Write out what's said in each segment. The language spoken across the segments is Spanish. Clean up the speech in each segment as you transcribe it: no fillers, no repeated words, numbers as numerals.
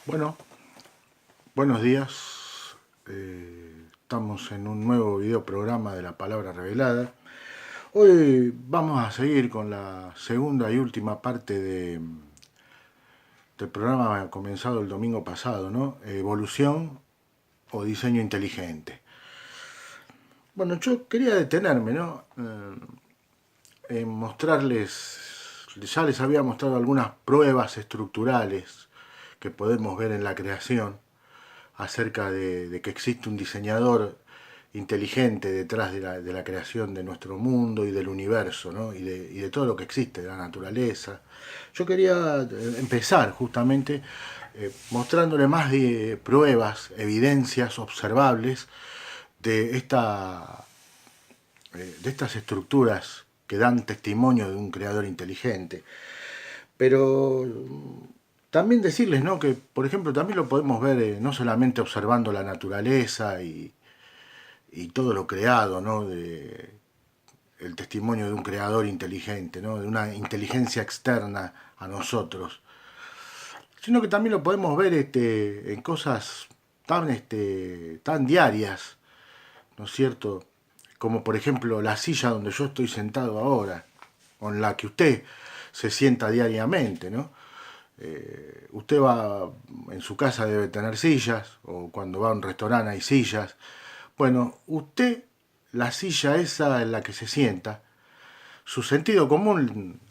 Bueno, buenos días. Estamos en un nuevo video programa de la Palabra Revelada. Hoy vamos a seguir con la segunda y última parte del programa comenzado el domingo pasado, ¿no? Evolución o diseño inteligente. Bueno, yo quería detenerme, ¿no? En mostrarles, ya les había mostrado algunas pruebas estructurales que podemos ver en la creación acerca de que existe un diseñador inteligente detrás de la creación de nuestro mundo y del universo, ¿no? y de todo lo que existe, de la naturaleza. Yo quería empezar justamente mostrándole más de pruebas, evidencias observables de, de estas estructuras que dan testimonio de un creador inteligente. Pero también decirles, ¿no? Que, por ejemplo, también lo podemos ver no solamente observando la naturaleza y todo lo creado, ¿no? El testimonio de un creador inteligente, ¿no? De una inteligencia externa a nosotros, sino que también lo podemos ver en cosas tan diarias, ¿no es cierto? Como por ejemplo la silla donde yo estoy sentado ahora, o en la que usted se sienta diariamente, ¿no? Usted va, en su casa debe tener sillas, o cuando va a un restaurante hay sillas. Bueno, usted, la silla esa en la que se sienta, su sentido común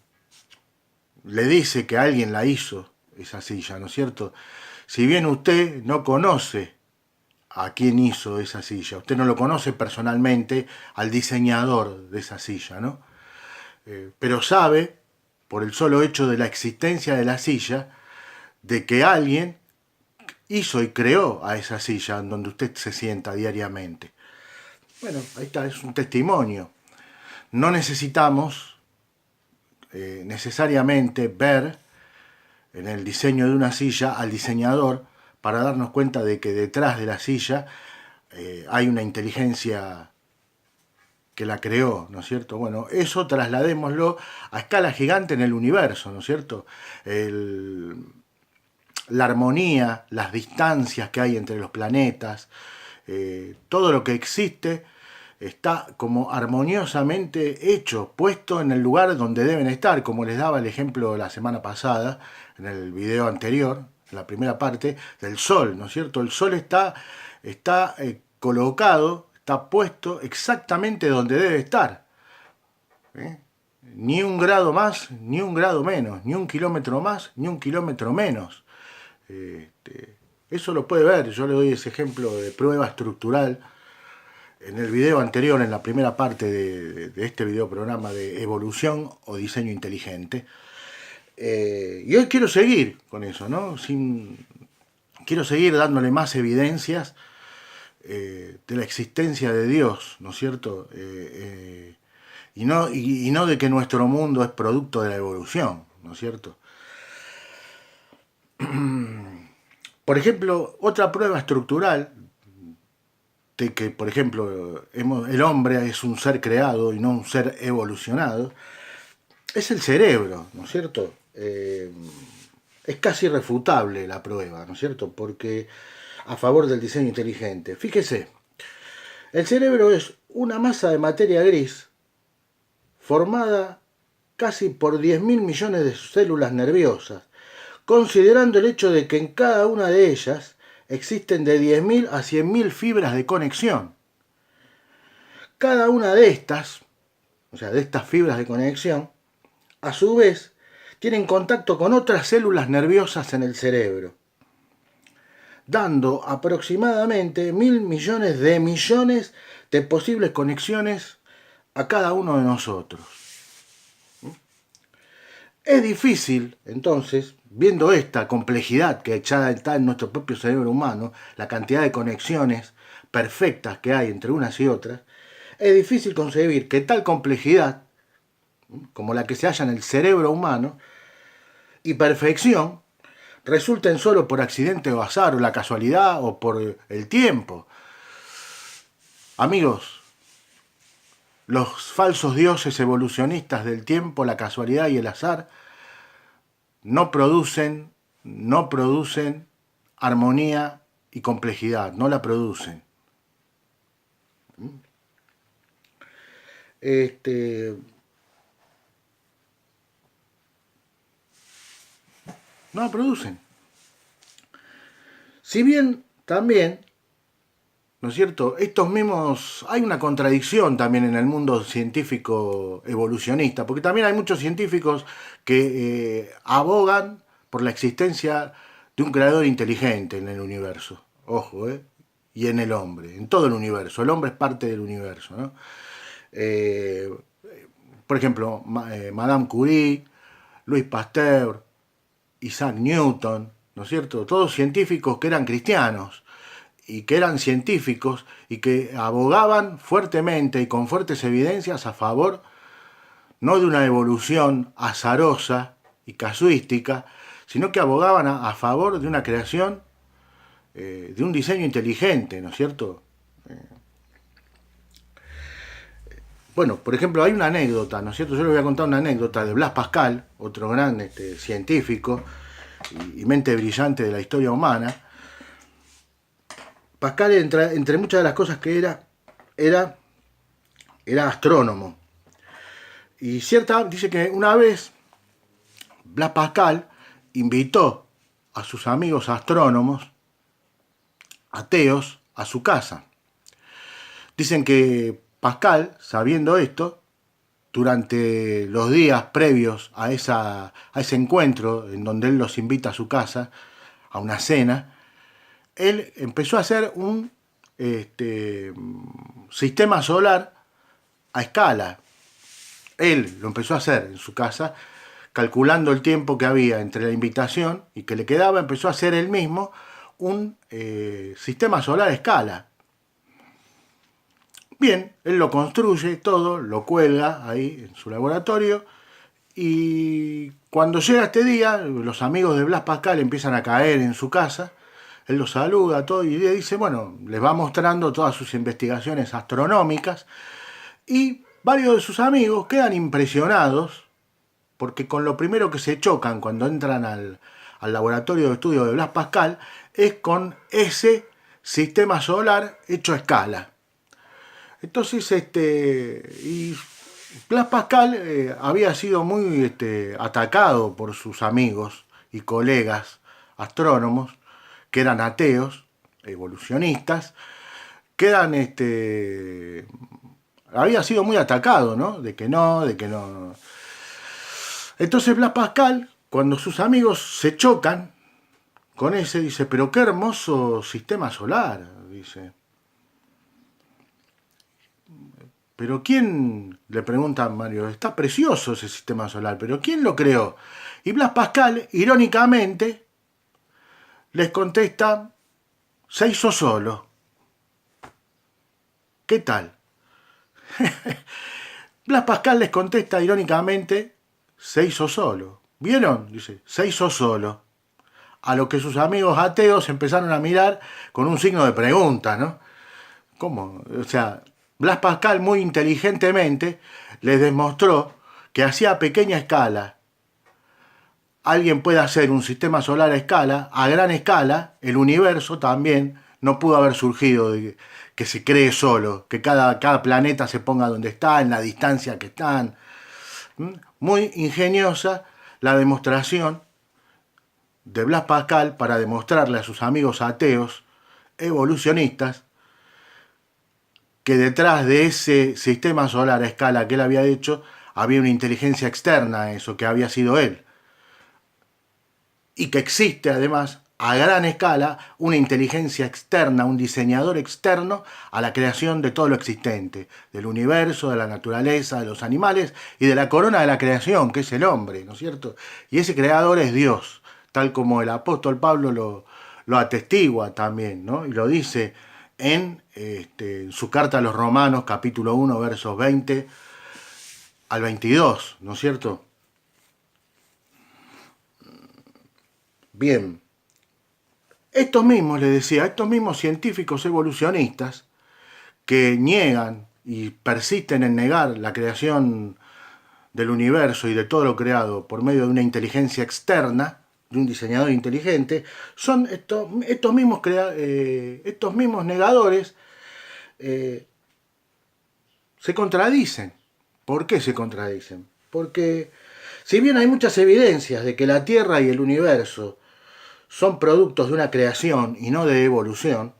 le dice que alguien la hizo, esa silla, ¿no es cierto? Si bien usted no conoce a quién hizo esa silla, usted no lo conoce personalmente al diseñador de esa silla, ¿no? Pero sabe, por el solo hecho de la existencia de la silla, de que alguien hizo y creó a esa silla en donde usted se sienta diariamente. Bueno, ahí está, es un testimonio. No necesitamos necesariamente ver en el diseño de una silla al diseñador para darnos cuenta de que detrás de la silla hay una inteligencia que la creó, ¿no es cierto? Bueno, eso trasladémoslo a escala gigante en el universo, ¿no es cierto? La armonía, las distancias que hay entre los planetas, todo lo que existe está como armoniosamente hecho, puesto en el lugar donde deben estar, como les daba el ejemplo la semana pasada, en el video anterior, en la primera parte, del Sol, ¿no es cierto? El Sol está colocado, está puesto exactamente donde debe estar. ¿Eh? Ni un grado más, ni un grado menos, ni un kilómetro más, ni un kilómetro menos. Eso lo puede ver, yo le doy ese ejemplo de prueba estructural en el video anterior, en la primera parte de este video programa de evolución o diseño inteligente. Y hoy quiero seguir con eso, ¿no? Quiero seguir dándole más evidencias de la existencia de Dios, ¿no es cierto? Y no de que nuestro mundo es producto de la evolución, ¿no es cierto? Por ejemplo, otra prueba estructural de que, por ejemplo, el hombre es un ser creado y no un ser evolucionado, es el cerebro, ¿no es cierto? Es casi irrefutable la prueba, ¿no es cierto? Porque a favor del diseño inteligente. Fíjese, el cerebro es una masa de materia gris formada casi por 10.000 millones de células nerviosas, considerando el hecho de que en cada una de ellas existen de 10.000 a 100.000 fibras de conexión. Cada una de estas, o sea, de estas fibras de conexión, a su vez, tienen contacto con otras células nerviosas en el cerebro, dando aproximadamente 1.000 millones de posibles conexiones a cada uno de nosotros. Es difícil, entonces, viendo esta complejidad que ya está en nuestro propio cerebro humano, la cantidad de conexiones perfectas que hay entre unas y otras, es difícil concebir que tal complejidad, como la que se halla en el cerebro humano, y perfección, resulten solo por accidente o azar, o la casualidad, o por el tiempo. Amigos, los falsos dioses evolucionistas del tiempo, la casualidad y el azar no producen armonía y complejidad, no la producen. No la producen. Si bien también, ¿no es cierto? Estos mismos, hay una contradicción también en el mundo científico evolucionista, porque también hay muchos científicos que abogan por la existencia de un creador inteligente en el universo. Ojo, ¿eh? Y en el hombre, en todo el universo. El hombre es parte del universo, ¿no? Eh, por ejemplo, Madame Curie, Louis Pasteur, Isaac Newton, ¿no es cierto? Todos científicos que eran cristianos y que eran científicos y que abogaban fuertemente y con fuertes evidencias a favor no de una evolución azarosa y casuística, sino que abogaban a favor de una creación, de un diseño inteligente, ¿no es cierto? Bueno, por ejemplo, hay una anécdota, ¿no es cierto? Yo les voy a contar una anécdota de Blas Pascal, otro gran científico y mente brillante de la historia humana. Pascal, entre muchas de las cosas que era astrónomo. Y dice que una vez Blas Pascal invitó a sus amigos astrónomos, ateos, a su casa. Dicen que Pascal, sabiendo esto, durante los días previos a ese encuentro en donde él los invita a su casa, a una cena, él empezó a hacer un sistema solar a escala. Él lo empezó a hacer en su casa, calculando el tiempo que había entre la invitación y que le quedaba, empezó a hacer él mismo un sistema solar a escala. Bien, él lo construye todo, lo cuelga ahí en su laboratorio y cuando llega este día, los amigos de Blas Pascal empiezan a caer en su casa, él los saluda todo y le dice, bueno, les va mostrando todas sus investigaciones astronómicas y varios de sus amigos quedan impresionados porque con lo primero que se chocan cuando entran al laboratorio de estudio de Blas Pascal es con ese sistema solar hecho a escala. Entonces, y Blas Pascal había sido muy atacado por sus amigos y colegas astrónomos, que eran ateos, evolucionistas, que eran, había sido muy atacado, ¿no? De que no. Entonces Blas Pascal, cuando sus amigos se chocan con ese, dice, pero qué hermoso sistema solar, dice. Pero ¿quién? Le pregunta a Mario, está precioso ese sistema solar, pero ¿quién lo creó? Y Blas Pascal, irónicamente, les contesta, se hizo solo. ¿Qué tal? Blas Pascal les contesta irónicamente, se hizo solo. ¿Vieron? Dice, se hizo solo. A lo que sus amigos ateos empezaron a mirar con un signo de pregunta, ¿no? ¿Cómo? O sea, Blas Pascal muy inteligentemente les demostró que así a pequeña escala alguien puede hacer un sistema solar a escala, a gran escala, el universo también no pudo haber surgido de que se cree solo, que cada planeta se ponga donde está, en la distancia que están. Muy ingeniosa la demostración de Blas Pascal para demostrarle a sus amigos ateos evolucionistas que detrás de ese sistema solar a escala que él había hecho había una inteligencia externa a eso, que había sido él. Y que existe además a gran escala una inteligencia externa, un diseñador externo a la creación de todo lo existente, del universo, de la naturaleza, de los animales y de la corona de la creación, que es el hombre, ¿no es cierto? Y ese creador es Dios, tal como el apóstol Pablo lo atestigua también, ¿no? Y lo dice en su carta a los Romanos, capítulo 1, versos 20 al 22, ¿no es cierto? Bien, estos mismos, les decía, estos mismos científicos evolucionistas que niegan y persisten en negar la creación del universo y de todo lo creado por medio de una inteligencia externa, de un diseñador inteligente, son estos mismos negadores se contradicen. ¿Por qué se contradicen? Porque si bien hay muchas evidencias de que la Tierra y el universo son productos de una creación y no de evolución,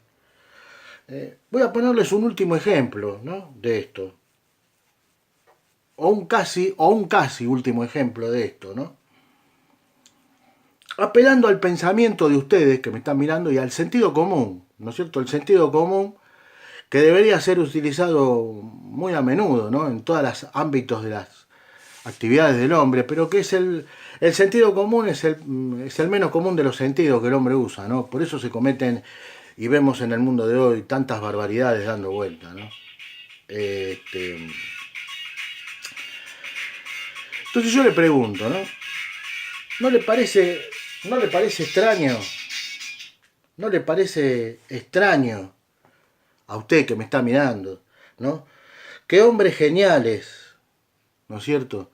voy a ponerles un último ejemplo, ¿no?, de esto. O un casi último ejemplo de esto, ¿no? Apelando al pensamiento de ustedes que me están mirando y al sentido común, ¿no es cierto? El sentido común que debería ser utilizado muy a menudo, ¿no?, en todos los ámbitos de las actividades del hombre, pero que es el sentido común es el menos común de los sentidos que el hombre usa, ¿no? Por eso se cometen y vemos en el mundo de hoy tantas barbaridades dando vuelta, ¿no? Entonces yo le pregunto, ¿no? ¿No le parece extraño? ¿No le parece extraño a usted que me está mirando, ¿no?, que hombres geniales, ¿no es cierto?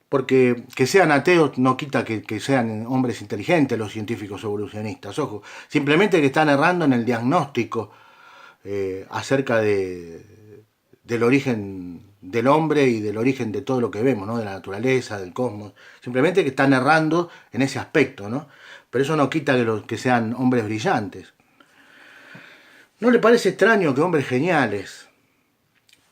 Porque que sean ateos no quita que sean hombres inteligentes los científicos evolucionistas, ojo, simplemente que están errando en el diagnóstico acerca del origen del hombre y del origen de todo lo que vemos, ¿no?, de la naturaleza, del cosmos, simplemente que están errando en ese aspecto, ¿no? Pero eso no quita que sean hombres brillantes. ¿No le parece extraño que hombres geniales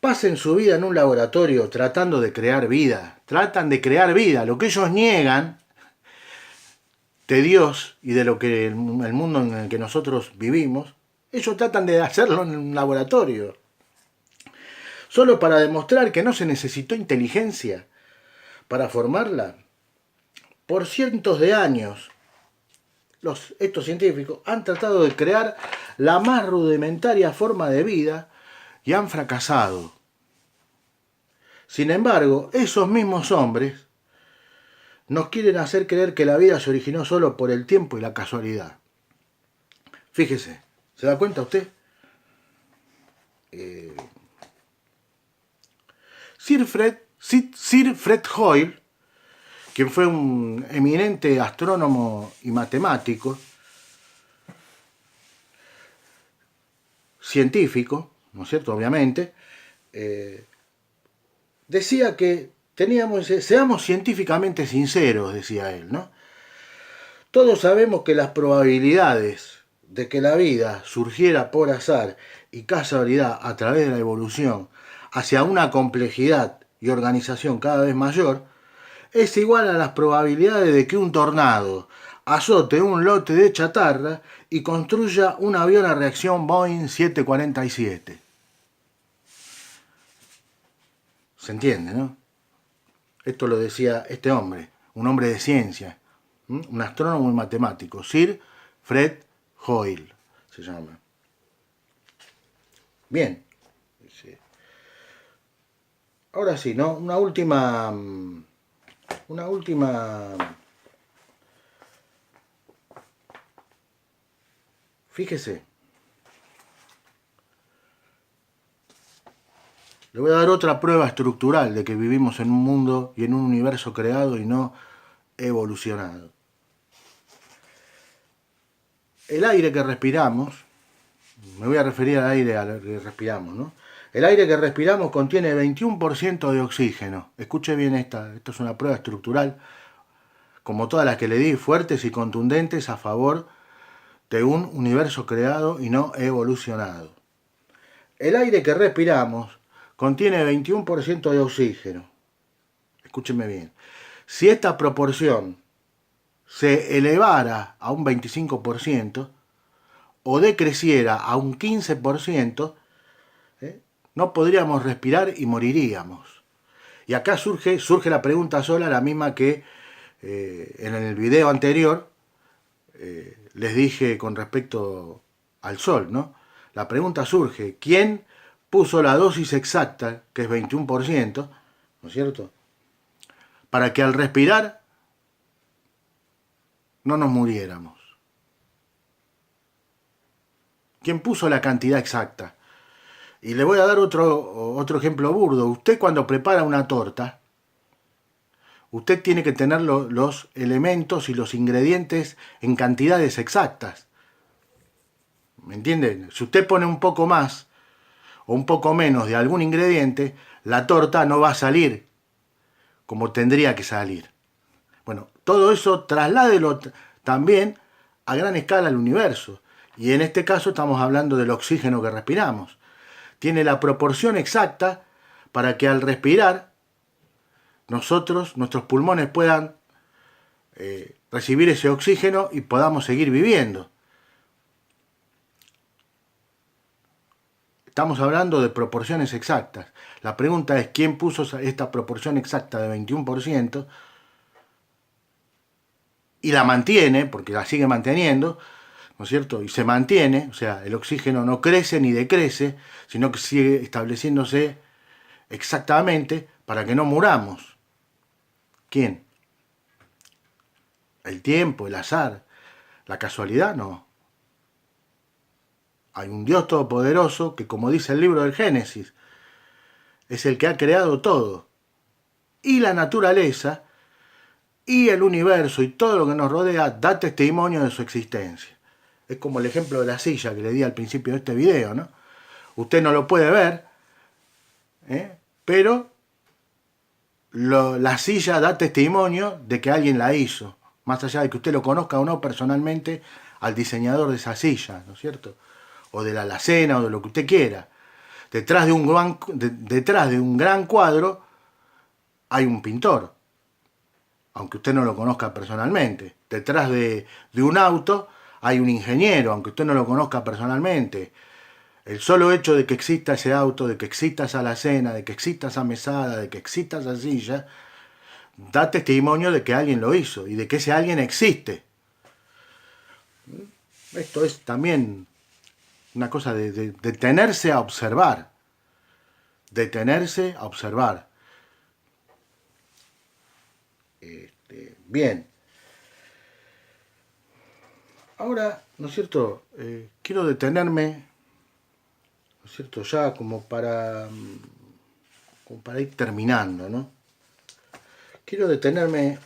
pasen su vida en un laboratorio tratando de crear vida? Tratan de crear vida, lo que ellos niegan de Dios y de lo que el mundo en el que nosotros vivimos, ellos tratan de hacerlo en un laboratorio. Solo para demostrar que no se necesitó inteligencia para formarla. Por cientos de años, estos científicos han tratado de crear la más rudimentaria forma de vida y han fracasado. Sin embargo, esos mismos hombres nos quieren hacer creer que la vida se originó solo por el tiempo y la casualidad. Fíjese, ¿se da cuenta usted? Sir Fred Hoyle, quien fue un eminente astrónomo y matemático, científico, ¿no es cierto?, obviamente, decía que seamos científicamente sinceros, decía él, ¿no? Todos sabemos que las probabilidades de que la vida surgiera por azar y casualidad a través de la evolución hacia una complejidad y organización cada vez mayor es igual a las probabilidades de que un tornado azote un lote de chatarra y construya un avión a reacción Boeing 747. ¿Se entiende, no? Esto lo decía este hombre, un hombre de ciencia, un astrónomo y matemático, Sir Fred Hoyle se llama. Bien. Ahora sí, ¿no? Una última. Fíjese. Le voy a dar otra prueba estructural de que vivimos en un mundo y en un universo creado y no evolucionado. El aire que respiramos, me voy a referir al aire que respiramos, ¿no? El aire que respiramos contiene 21% de oxígeno. Escuche bien esto es una prueba estructural, como todas las que le di, fuertes y contundentes a favor de un universo creado y no evolucionado. El aire que respiramos contiene 21% de oxígeno. Escúcheme bien. Si esta proporción se elevara a un 25% o decreciera a un 15%, no podríamos respirar y moriríamos. Y acá surge la pregunta sola, la misma que en el video anterior les dije con respecto al sol, ¿no? La pregunta surge, ¿quién puso la dosis exacta, que es 21%, ¿no es cierto?, para que al respirar no nos muriéramos? ¿Quién puso la cantidad exacta? Y le voy a dar otro ejemplo burdo. Usted cuando prepara una torta, usted tiene que tener los elementos y los ingredientes en cantidades exactas. ¿Me entienden? Si usted pone un poco más o un poco menos de algún ingrediente, la torta no va a salir como tendría que salir. Bueno, todo eso trasládelo también a gran escala al universo. Y en este caso estamos hablando del oxígeno que respiramos. Tiene la proporción exacta para que al respirar nuestros pulmones puedan recibir ese oxígeno y podamos seguir viviendo. Estamos hablando de proporciones exactas. La pregunta es quién puso esta proporción exacta de 21% y la mantiene, porque la sigue manteniendo, ¿no es cierto? Y se mantiene, o sea, el oxígeno no crece ni decrece, sino que sigue estableciéndose exactamente para que no muramos. ¿Quién? ¿El tiempo, el azar, la casualidad? No. Hay un Dios todopoderoso que, como dice el libro del Génesis, es el que ha creado todo. Y la naturaleza y el universo y todo lo que nos rodea da testimonio de su existencia. Es como el ejemplo de la silla que le di al principio de este video, ¿no? Usted no lo puede ver, pero la silla da testimonio de que alguien la hizo, más allá de que usted lo conozca o no personalmente al diseñador de esa silla, ¿no es cierto? O de la alacena o de lo que usted quiera. Detrás de un gran cuadro hay un pintor, aunque usted no lo conozca personalmente. Detrás de un auto hay un ingeniero, aunque usted no lo conozca personalmente. El solo hecho de que exista ese auto, de que exista esa alacena, de que exista esa mesada, de que exista esa silla, da testimonio de que alguien lo hizo y de que ese alguien existe. Esto es también una cosa de detenerse a observar. Detenerse a observar. Bien. Ahora, ¿no es cierto? Quiero detenerme, ¿no es cierto? Ya como para ir terminando, ¿no? Quiero detenerme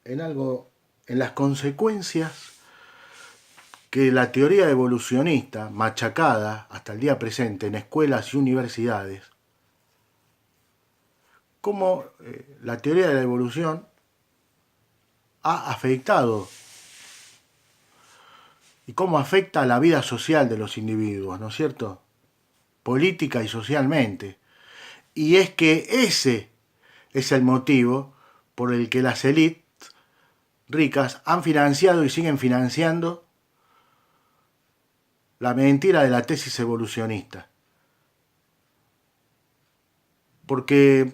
en algo, en las consecuencias que la teoría evolucionista, machacada hasta el día presente en escuelas y universidades, cómo la teoría de la evolución ha afectado y cómo afecta a la vida social de los individuos, ¿no es cierto? Política y socialmente. Y es que ese es el motivo por el que las élites ricas han financiado y siguen financiando la mentira de la tesis evolucionista. Porque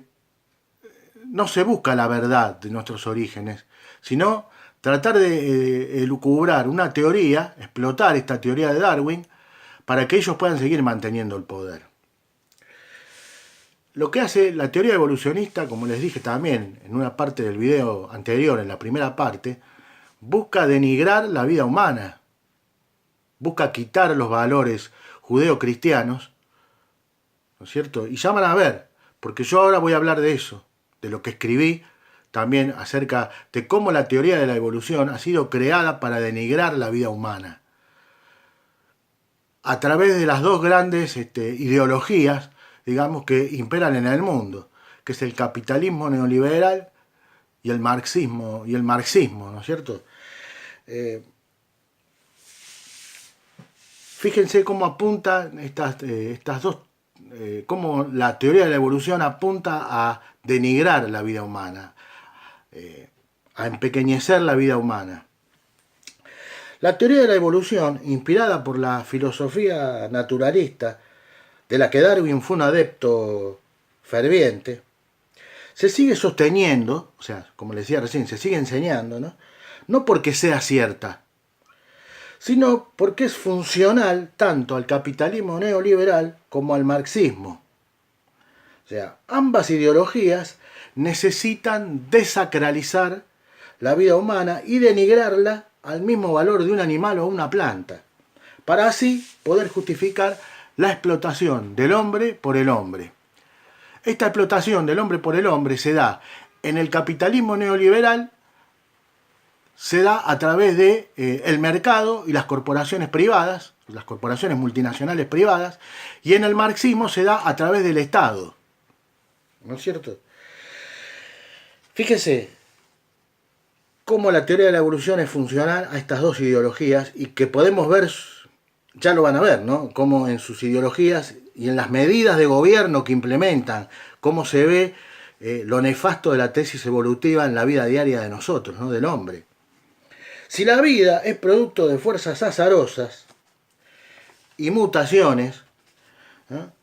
no se busca la verdad de nuestros orígenes, sino tratar de elucubrar una teoría, explotar esta teoría de Darwin, para que ellos puedan seguir manteniendo el poder. Lo que hace la teoría evolucionista, como les dije también en una parte del video anterior, en la primera parte, busca denigrar la vida humana, busca quitar los valores judeo-cristianos, ¿no es cierto? Y ya van a ver, porque yo ahora voy a hablar de eso, de lo que escribí también acerca de cómo la teoría de la evolución ha sido creada para denigrar la vida humana. A través de las dos grandes ideologías, digamos, que imperan en el mundo, que es el capitalismo neoliberal y el marxismo, ¿no es cierto? Fíjense cómo apuntan estas dos, cómo la teoría de la evolución apunta a denigrar la vida humana, a empequeñecer la vida humana. La teoría de la evolución, inspirada por la filosofía naturalista, de la que Darwin fue un adepto ferviente, se sigue sosteniendo, o sea, como les decía recién, se sigue enseñando, ¿no? No porque sea cierta, sino porque es funcional tanto al capitalismo neoliberal como al marxismo. O sea, ambas ideologías necesitan desacralizar la vida humana y denigrarla al mismo valor de un animal o una planta, para así poder justificar la explotación del hombre por el hombre. Esta explotación del hombre por el hombre se da en el capitalismo neoliberal, se da a través de el mercado y las corporaciones privadas, las corporaciones multinacionales privadas, y en el marxismo se da a través del Estado. ¿No es cierto? Fíjese cómo la teoría de la evolución es funcional a estas dos ideologías y que podemos ver, ya lo van a ver, ¿no? Cómo en sus ideologías y en las medidas de gobierno que implementan, cómo se ve lo nefasto de la tesis evolutiva en la vida diaria de nosotros, ¿no? Del hombre. Si la vida es producto de fuerzas azarosas y mutaciones, ¿no?,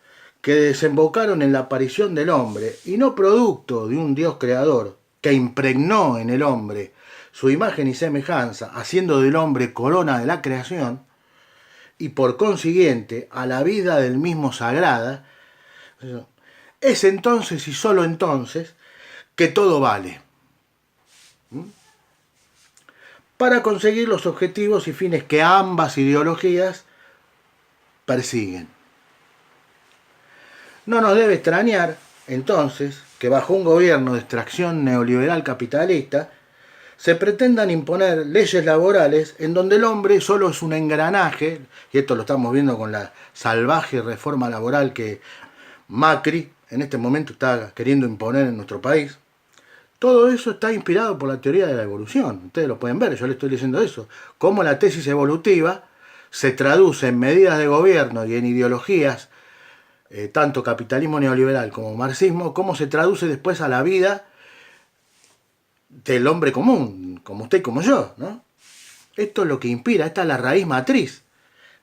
que desembocaron en la aparición del hombre y no producto de un Dios creador que impregnó en el hombre su imagen y semejanza, haciendo del hombre corona de la creación y por consiguiente a la vida del mismo sagrada, es entonces y solo entonces que todo vale para conseguir los objetivos y fines que ambas ideologías persiguen. No nos debe extrañar, entonces, que bajo un gobierno de extracción neoliberal capitalista se pretendan imponer leyes laborales en donde el hombre solo es un engranaje, y esto lo estamos viendo con la salvaje reforma laboral que Macri en este momento está queriendo imponer en nuestro país. Todo eso está inspirado por la teoría de la evolución. Ustedes lo pueden ver, yo les estoy diciendo eso. Cómo la tesis evolutiva se traduce en medidas de gobierno y en ideologías, tanto capitalismo neoliberal como marxismo, cómo se traduce después a la vida del hombre común, como usted y como yo, ¿no? Esto es lo que inspira, esta es la raíz matriz,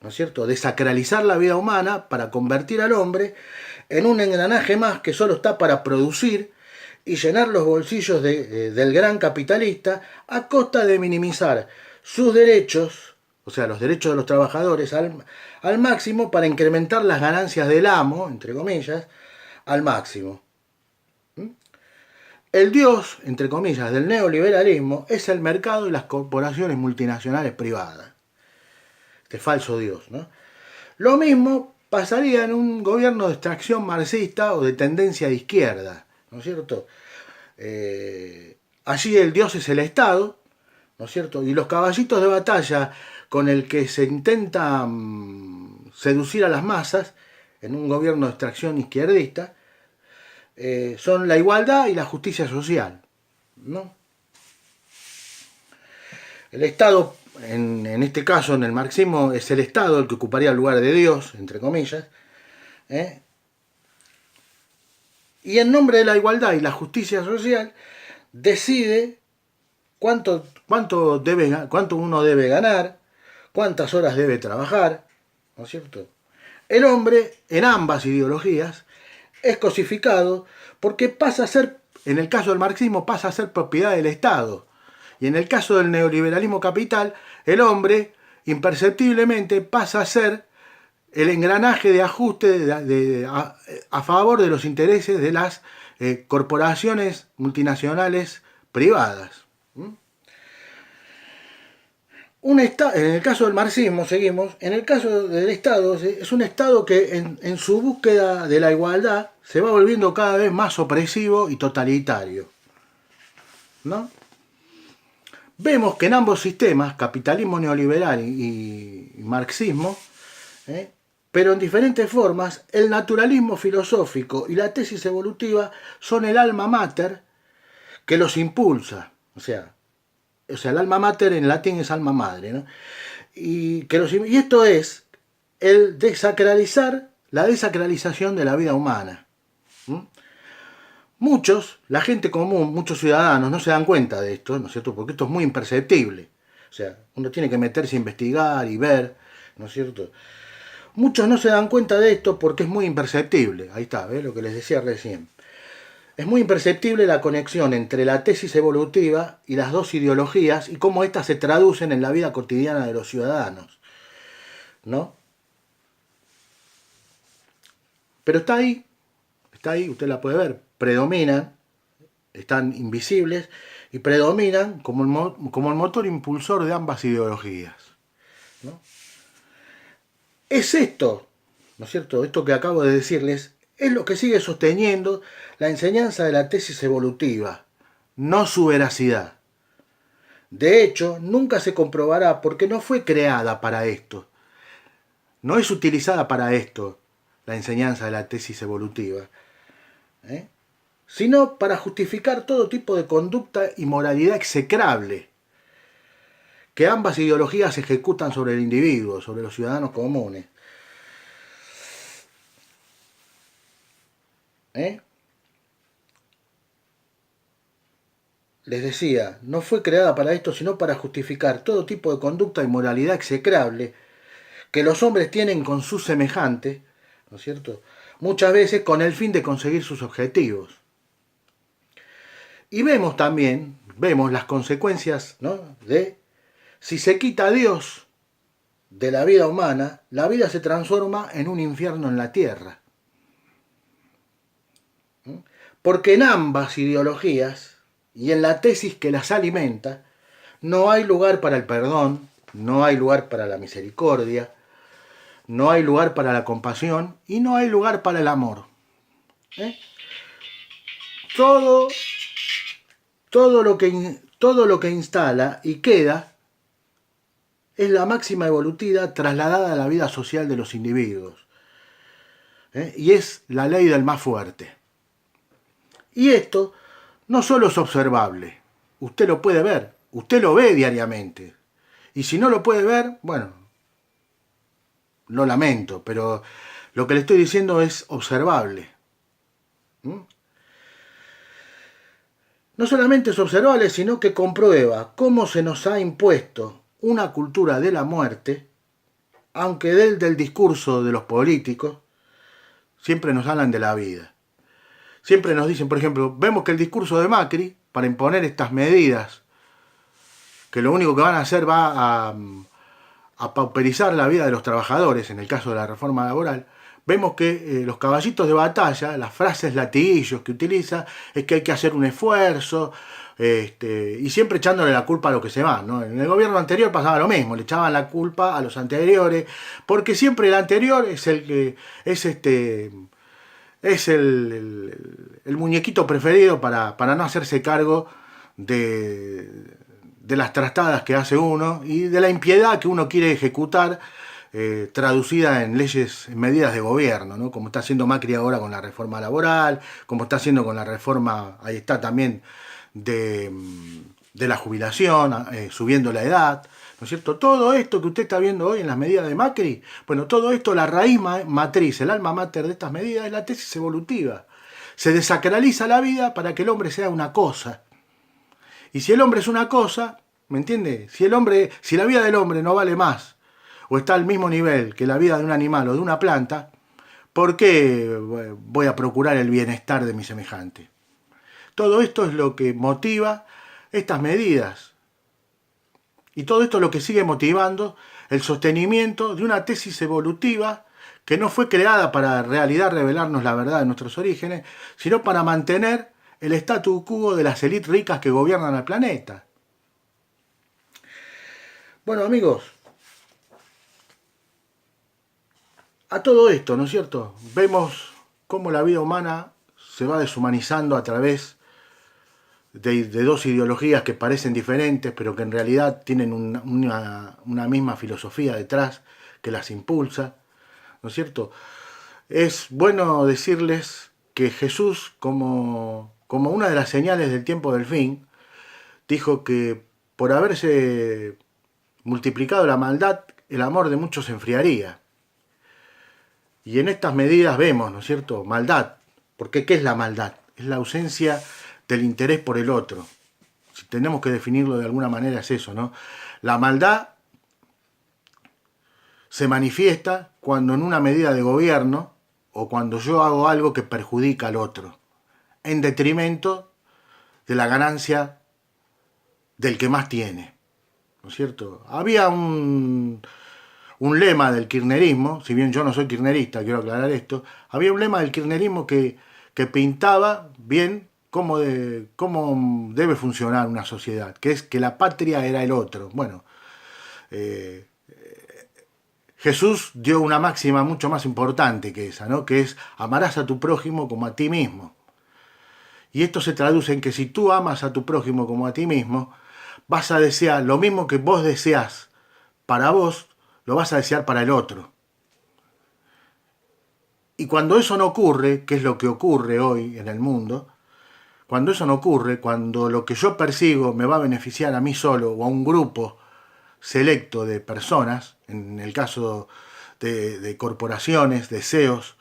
¿no es cierto?, de sacralizar la vida humana para convertir al hombre en un engranaje más que solo está para producir y llenar los bolsillos del gran capitalista a costa de minimizar sus derechos, o sea, los derechos de los trabajadores al máximo para incrementar las ganancias del amo, entre comillas, al máximo. El dios, entre comillas, del neoliberalismo es el mercado y las corporaciones multinacionales privadas. Este falso dios, ¿no? Lo mismo pasaría en un gobierno de extracción marxista o de tendencia de izquierda, ¿no es cierto? Allí el dios es el Estado, ¿no es cierto? Y los caballitos de batalla con el que se intenta seducir a las masas en un gobierno de extracción izquierdista son la igualdad y la justicia social, ¿no? El Estado, en este caso, en el marxismo, es el Estado el que ocuparía el lugar de Dios, entre comillas, y en nombre de la igualdad y la justicia social decide cuánto uno debe ganar, cuántas horas debe trabajar, ¿no es cierto? El hombre, en ambas ideologías, es cosificado porque pasa a ser, en el caso del marxismo, pasa a ser propiedad del Estado. Y en el caso del neoliberalismo capital, el hombre imperceptiblemente pasa a ser el engranaje de ajuste a favor de los intereses de las corporaciones multinacionales privadas. En el caso del marxismo, seguimos, en el caso del Estado, es un Estado que en su búsqueda de la igualdad se va volviendo cada vez más opresivo y totalitario, ¿no? Vemos que en ambos sistemas, capitalismo neoliberal y marxismo, pero en diferentes formas, el naturalismo filosófico y la tesis evolutiva son el alma mater que los impulsa. O sea, el alma mater en latín es alma madre, ¿no? Y esto es el desacralizar, la desacralización de la vida humana. Muchos, la gente común, muchos ciudadanos no se dan cuenta de esto, ¿no es cierto? Porque esto es muy imperceptible. O sea, uno tiene que meterse a investigar y ver, ¿no es cierto? Muchos no se dan cuenta de esto porque es muy imperceptible. Ahí está, ¿ves? Lo que les decía recién. Es muy imperceptible la conexión entre la tesis evolutiva y las dos ideologías y cómo éstas se traducen en la vida cotidiana de los ciudadanos, ¿no? Pero está ahí, usted la puede ver, predominan, están invisibles y predominan como el motor impulsor de ambas ideologías, ¿no? Es esto, ¿no es cierto? Esto que acabo de decirles es lo que sigue sosteniendo la enseñanza de la tesis evolutiva, no su veracidad. De hecho, nunca se comprobará porque no fue creada para esto. No es utilizada para esto la enseñanza de la tesis evolutiva, ¿eh? Sino para justificar todo tipo de conducta y moralidad execrable que ambas ideologías ejecutan sobre el individuo, sobre los ciudadanos comunes. ¿Eh? Les decía, no fue creada para esto, sino para justificar todo tipo de conducta y moralidad execrable que los hombres tienen con sus semejantes, ¿no es cierto? Muchas veces con el fin de conseguir sus objetivos. Y vemos también, vemos las consecuencias, ¿no?, de si se quita a Dios de la vida humana, la vida se transforma en un infierno en la tierra. Porque en ambas ideologías y en la tesis que las alimenta, no hay lugar para el perdón, no hay lugar para la misericordia, no hay lugar para la compasión y no hay lugar para el amor. ¿Eh? Todo, todo lo que instala y queda es la máxima evolutiva trasladada a la vida social de los individuos. Y es la ley del más fuerte. Y esto no solo es observable, usted lo puede ver, usted lo ve diariamente. Y si no lo puede ver, bueno, lo lamento, pero lo que le estoy diciendo es observable. No solamente es observable, sino que comprueba cómo se nos ha impuesto una cultura de la muerte, aunque del discurso de los políticos siempre nos hablan de la vida. Siempre nos dicen, por ejemplo, vemos que el discurso de Macri, para imponer estas medidas, que lo único que van a hacer va a pauperizar la vida de los trabajadores, en el caso de la reforma laboral, vemos que los caballitos de batalla, las frases latiguillos que utiliza, es que hay que hacer un esfuerzo, y siempre echándole la culpa a lo que se va, ¿no? En el gobierno anterior pasaba lo mismo, le echaban la culpa a los anteriores, porque siempre el anterior es el que es el muñequito preferido para no hacerse cargo de las trastadas que hace uno y de la impiedad que uno quiere ejecutar, traducida en leyes, en medidas de gobierno, ¿no? Como está haciendo Macri ahora con la reforma laboral, como está haciendo con la reforma, ahí está también, de la jubilación, subiendo la edad, ¿no es cierto? Todo esto que usted está viendo hoy en las medidas de Macri, bueno, todo esto, la raíz matriz, el alma mater de estas medidas es la tesis evolutiva. Se desacraliza la vida para que el hombre sea una cosa. Y si el hombre es una cosa, ¿me entiende? Si la vida del hombre no vale más, o está al mismo nivel que la vida de un animal o de una planta, ¿por qué voy a procurar el bienestar de mi semejante? Todo esto es lo que motiva estas medidas. Y todo esto es lo que sigue motivando el sostenimiento de una tesis evolutiva que no fue creada para en realidad revelarnos la verdad de nuestros orígenes, sino para mantener el statu quo de las élites ricas que gobiernan el planeta. Bueno, amigos, a todo esto, ¿no es cierto? Vemos cómo la vida humana se va deshumanizando a través de dos ideologías que parecen diferentes, pero que en realidad tienen una misma filosofía detrás que las impulsa, ¿no es cierto? Es bueno decirles que Jesús, como una de las señales del tiempo del fin, dijo que por haberse multiplicado la maldad, el amor de muchos se enfriaría. Y en estas medidas vemos, ¿no es cierto?, maldad. Porque ¿qué es la maldad? Es la ausencia del interés por el otro. Si tenemos que definirlo de alguna manera es eso, ¿no? La maldad se manifiesta cuando en una medida de gobierno o cuando yo hago algo que perjudica al otro, en detrimento de la ganancia del que más tiene, ¿no es cierto? Había un lema del kirchnerismo, si bien yo no soy kirchnerista, quiero aclarar esto, había un lema del kirchnerismo que pintaba bien cómo debe funcionar una sociedad, que es que la patria era el otro. Bueno, Jesús dio una máxima mucho más importante que esa, ¿no? Que es amarás a tu prójimo como a ti mismo. Y esto se traduce en que si tú amas a tu prójimo como a ti mismo, vas a desear lo mismo que vos deseás para vos, lo vas a desear para el otro. Y cuando eso no ocurre, que es lo que ocurre hoy en el mundo, cuando eso no ocurre, cuando lo que yo persigo me va a beneficiar a mí solo o a un grupo selecto de personas, en el caso de corporaciones, deseos,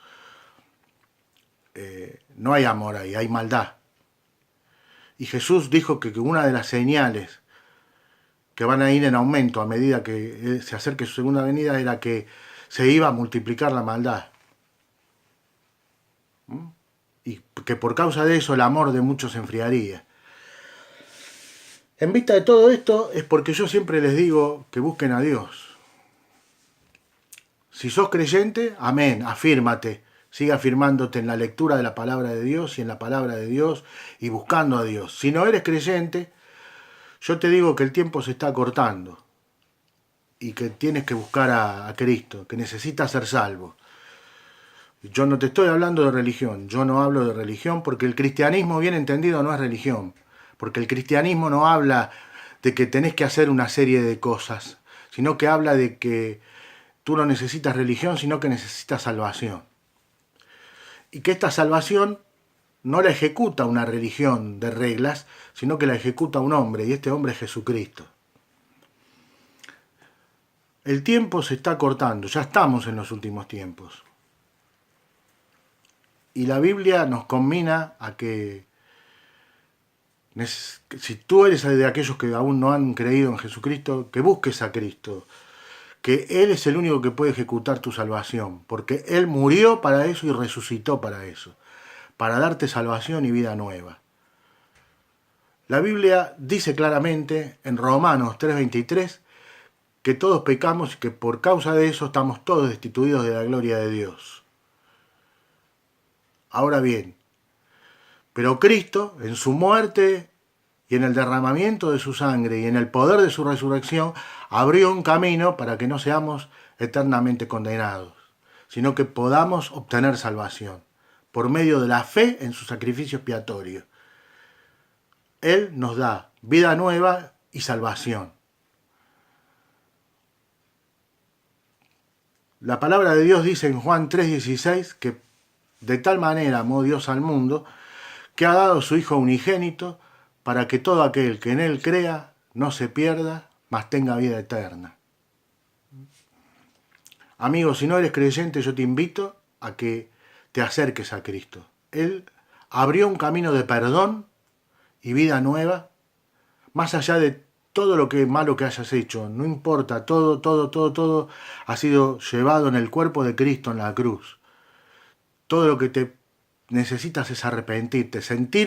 no hay amor ahí, hay maldad. Y Jesús dijo que una de las señales que van a ir en aumento a medida que se acerque su segunda venida era que se iba a multiplicar la maldad. Y que por causa de eso el amor de muchos se enfriaría. En vista de todo esto es porque yo siempre les digo que busquen a Dios. Si sos creyente, amén, afírmate. Sigue afirmándote en la lectura de la palabra de Dios y en la palabra de Dios y buscando a Dios. Si no eres creyente, yo te digo que el tiempo se está cortando y que tienes que buscar a Cristo, que necesitas ser salvo. Yo no te estoy hablando de religión, yo no hablo de religión porque el cristianismo bien entendido no es religión, porque el cristianismo no habla de que tenés que hacer una serie de cosas, sino que habla de que tú no necesitas religión, sino que necesitas salvación. Y que esta salvación no la ejecuta una religión de reglas, sino que la ejecuta un hombre, y este hombre es Jesucristo. El tiempo se está cortando, ya estamos en los últimos tiempos. Y la Biblia nos conmina a que, si tú eres de aquellos que aún no han creído en Jesucristo, que busques a Cristo, que Él es el único que puede ejecutar tu salvación, porque Él murió para eso y resucitó para eso, para darte salvación y vida nueva. La Biblia dice claramente en Romanos 3:23 que todos pecamos y que por causa de eso estamos todos destituidos de la gloria de Dios. Ahora bien, pero Cristo, en su muerte y en el derramamiento de su sangre y en el poder de su resurrección, abrió un camino para que no seamos eternamente condenados, sino que podamos obtener salvación por medio de la fe en su sacrificio expiatorio. Él nos da vida nueva y salvación. La palabra de Dios dice en Juan 3:16 que de tal manera amó Dios al mundo que ha dado su Hijo unigénito para que todo aquel que en Él crea no se pierda, mas tenga vida eterna. Amigo, si no eres creyente, yo te invito a que te acerques a Cristo. Él abrió un camino de perdón y vida nueva, más allá de todo lo que malo que hayas hecho. No importa, todo ha sido llevado en el cuerpo de Cristo en la cruz. Todo lo que te necesitas es arrepentirte, sentir